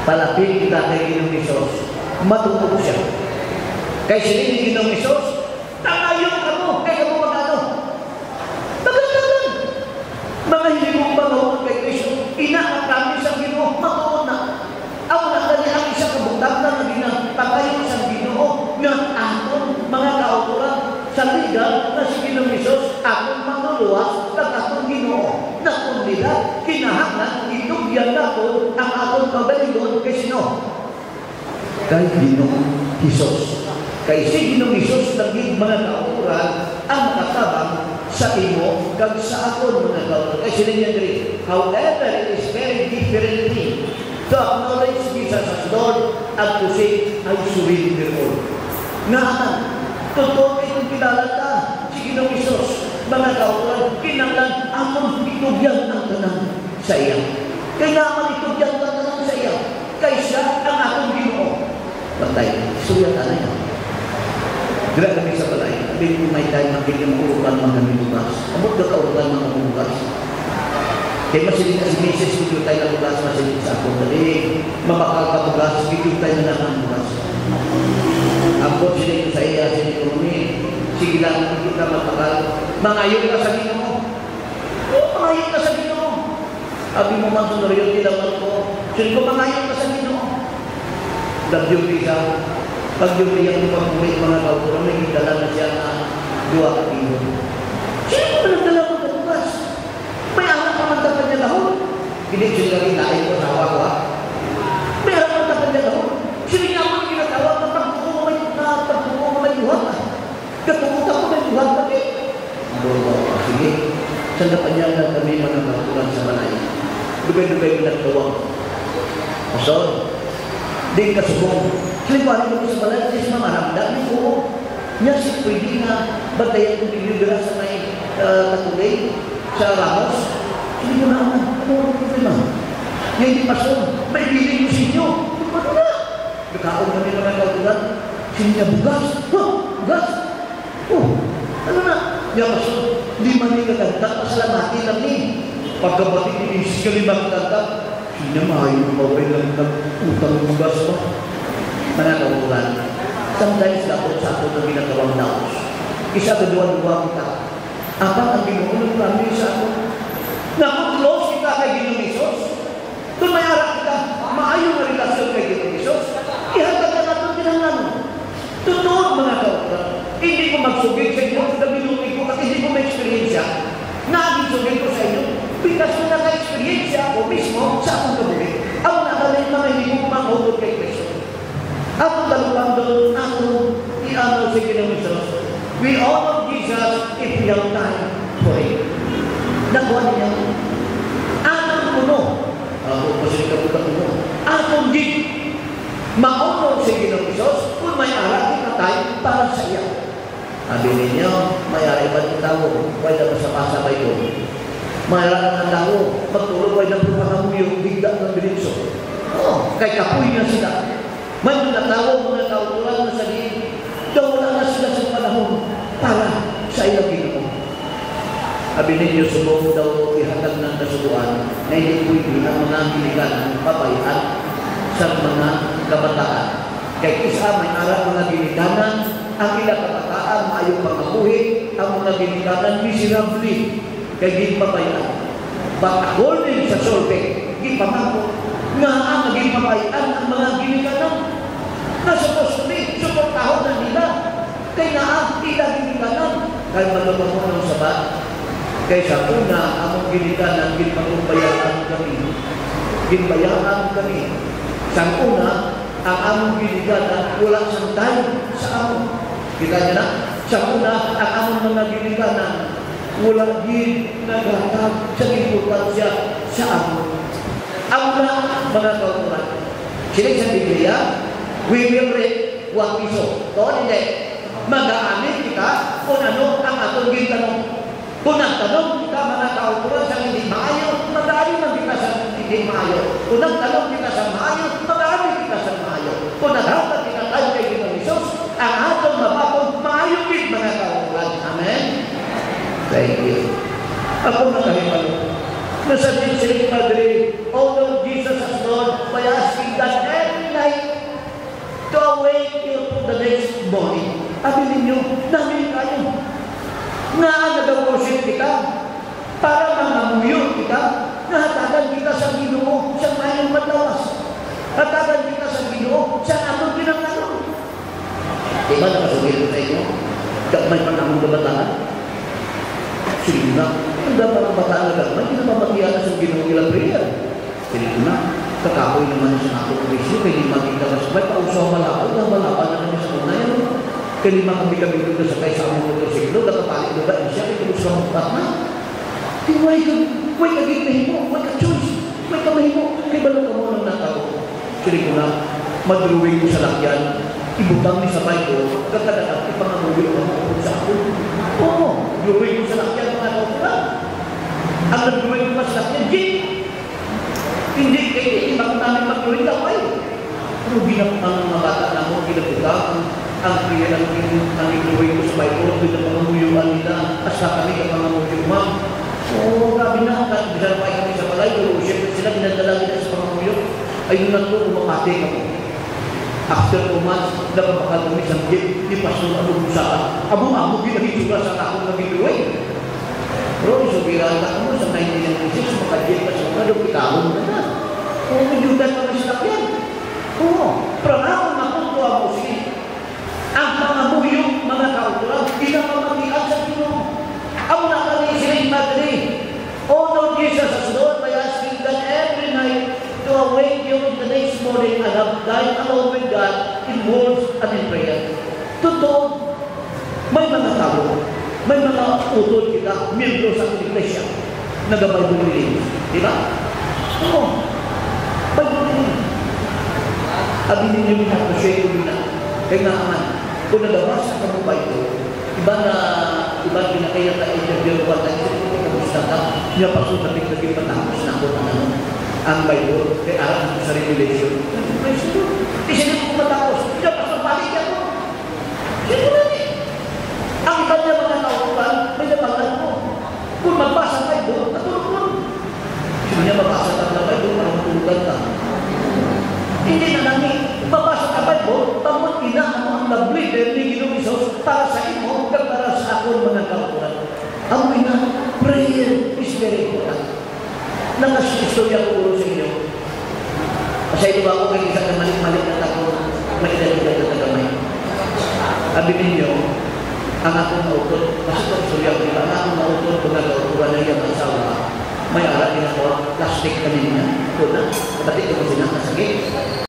palapit kita kay Ginoong Hesus, matutuwa siya. Kay sila ni Ginoong Hesus, tangayon ka mo, kaya mo magano. Tagal-tagal. Mga hindi mong panahon kay Kristo, inaakami sa Ginoo, matuon na. Ako na kanya ang isang kabutang na ginapagayon sa Ginoo na aton mga kauturan sa ligal na si Ginoong Hesus akong manuluwas ng atong Ginoo. Na kung nila, kinahanglan, itugyan na po ang atong pagalingon kay sino? Kay Ginoong Hesus. Kay si Ginoong Hesus naging mga kauturan ang makatabang sa imo kag sa aton mga kauturan. Kay sila niya diri. However, it is very different thing to acknowledge Jesus as Lord at to say, I surrender all. Naaman, totoo itong kilala ta, si Ginoong Hesus, mga kauturan, kinanglan amon itugyan ang tanan sa iya. Kaya naman itugyan ang tanan sa iya. Kaya siya ang atong Ginoo. Patay, suyat na yan. Dira kami sa balay, hindi ko may tayo magiging urukan mga binugas. Amot ka kaurukan mga binugas. Kaya masilin na si Mrs. Bigyo tayo na bugas, masilin sa akong dali. Mabakal ka bugas, bigyo tayo na naman bugas. Amot sila sa iya, sila ko ni. Sige lang, hindi ka mabakal. Mangayon ka sa Ginoo. Mangayon ka sa Ginoo. Abi mo man sunod yun, tilawan ko. Sila ko mangayon ka sa Ginoo. Dabyong isa. Pag yung iyang pag-uwi mga kauturan, may higala na siya na 2 kilo. Sino ko nagdala ko ng bukas? May anak ka magdapan niya lahon. Hindi siya lagi nain ko, nawa ko ha. May anak ka magdapan niya lahon. Sino niya mo ginatawag na pagbuko may luhat ha. Katukutan ko may luhat kami. Sige. Saan na pa niya na kami mga kauturan sa balay? Dugay-dugay mo nagtawag. Pasod. Di ka subong. Halimbawa ko sa balay, kasi mamaramdam ko. Niya si pwede na batayan kong binibira sa may katulay, sa Ramos. Hindi ko na naman. Ano ang problema? Ngayon di pasong, may biling ko sa inyo. Ano na? Nakaon kami mga kautulan. Sino niya bugas? Bugas? Ano na? Niya pasong, hindi man niya katanta, pasalamati lang ni. Pagkabating inisip ka lima katanta, sino niya maayong mabay lang utang bugas mo. Mga kautulan, sometimes dapat sa ato na ginagawang daos. Isa kaduwa-duwa kita. Apa ang ginuulong kami sa ato? Naku-close kita kay Ginoong Hesus. Kung may harap kita, maayong na relasyon kay Ginoong Hesus, ihatag na natin tinangan. Totoo mga kautulan. Hindi ko magsugid sa inyo na binungi ko kasi hindi ko may eksperyensya. Naging sugid ko sa inyo. Bikas ko na ka-eksperyensya ako mismo sa akong kabuhi. Ang nakalay mga hindi ko manghugot kay Kristo. Ako talupan doon, ako i-honor si Ginoong Hesus. We honor Jesus if we have time for it. Nakuha niya. Atong puno. Ako kasi kabuka puno. Atong di. Ma-honor si Ginoong Hesus kung may aral kita tayo para sa iya. Sabi ninyo, may aral ba ng tao? Huwag na masapasabay ko. May aral ng tao. Magtulog huwag na pagpakamuyo. Bigla ng bilinso. Kay kapuy niya sila. May natawag mga kautulan na sabihin, daw wala na sila sa panahon para sa iyong Ginoo. Sabi ninyo, subong daw ihatag ng kasubuan na hindi pwede ang mga giligan pabayaan sa mga kabataan. Kaya isa may arap mga giliganan, ang ilang kabataan maayong pagkabuhi, ang mga giliganan miserably, kaya gipabayaan. But according sa Solvay, gipamako, nga ang naging pabayaan ang mga giliganan na supposedly, suportahon na nila kay naang ilang giliganan kaya malabang ng sabat kay sa una among giliganan ginpagbayaan kami sa una ang among giliganan wala santay sa among kita niya na sa una ang among mga giliganan wala din naghatag sa importansya sa among ang mga kautulan. Sila sa Biblia, we will reap what we sow. Doon hindi. Mag-aamin kita kung ano ang atong gintanong. Kung ang tanong kita mga kautulan sa hindi maayo, mag-aamin man kita sa hindi maayo. Kung ang tanong kita sa maayo, mag-aamin kita sa maayo. Kung naghatag kita tayo kay Ginoong Hesus, ang atong mapapong maayo din mga kautulan. Amen? Thank you. Ako nakahipalo. Nasabihin sila Padre, honor Jesus as Lord by asking that to awake you to the next morning. Abilin nyo, namin kayo. Nga nag-worship kita, para mangamuyo kita, nahatagan kita sa Ginoo, sa mayong matlawas. Hatagan kita sa Ginoo, sa atong pinagtanong. Diba nakasugil ko sa inyo? May panahon na bataan? Sige na, ang dapat ang bataan na gagmay, hindi na mamatiyan sa Ginoo ilang prayer. Sige na, kakakoy naman sa ato Kristo, kaya di makita ka sabay, pausaw malapad na kami sa unayan. Kaya lima kami doon sa kay sa among motorsiklo, nakapalik na ba siya, kaya gusto ka magpatma. Di way ka gitnahimo, way ka choice, way ka mahimo, kaya balong ka mo ng natao. Sige ko na, madruwing ko sa lakyan, ibutang ni sa Bible, kakadagat, ipangamuyo ang mga sa ako. Oo, druwing ko sa lakyan, mga kaukulan. Ang nagdruwing ko sa lakyan, hindi kayo, bakit namin magdruwing daw ay. Pero ginap ang mga bata na mo, ginaputang, ang druwing ko sa Bible, pinapangamuyuan nila, asa kami kapangamuyo, ma'am. Oo, grabe na, binarapay kami sa palay, pero siyempre sila, binadala nila sa pangamuyo. Ayun na ito, umakate kami. After 2 months, nakabakal kami sa gate, di pastor ano sa amo-amo, ginahitsura sa takong nag-iluway. Pero isubira ka mo sa 1996, makagate pa sa mga doon, ikawon na. Oo, medyudan kami sa lakyan. Oo, pero nakong nakuntuwa mo si ang mga muyong, mga kautulang, pinapamatian sa Ginoo. Ang nakali siya Madre, oh Lord Jesus, as Lord, by asking that every night, to awake you in the next morning and have died alone with God in words and in prayer. Totoo, may mga tao, may mga utol kita, miyembro sa iglesia, nagabay bumili. Di ba? Oo. Bay bumili. Abinin niyo minapasya yung na. Kaya nga naman, kung nagabas sa kamupay ko, iba pinakaya ka interview ko tayo, kamusta ka, niya pasunapit na pinapatapos na ako ng ano. Ang Bible, kaya alam sa Revelation. Kasi hindi ko matapos. Hindi pa sa balik ako. Sino na niya? Ang iba niya mga nauulan, may nabagal mo. Kung magbasa ang Bible, natulog mo. Sino niya mabasa ang Bible, parang tulugan ka. Hindi na namin. Mabasa ang Bible, tamot ina ang lovely ni Ginoong Isos para sa imo, para sa ako mga kautulan. Ang ina, prayer is very important. Nangasistorya ko ulo sa inyo. Kasi ito ako kayo isang malik-malik na tako, maidalig na tagamay. Sabi ninyo, ang akong mautod, kasi ito istorya ko, ang akong mautod, kung nag-auturan na yung asawa, may ara din ako, plastic kanina, ito na, kapatid ko sinakasagit.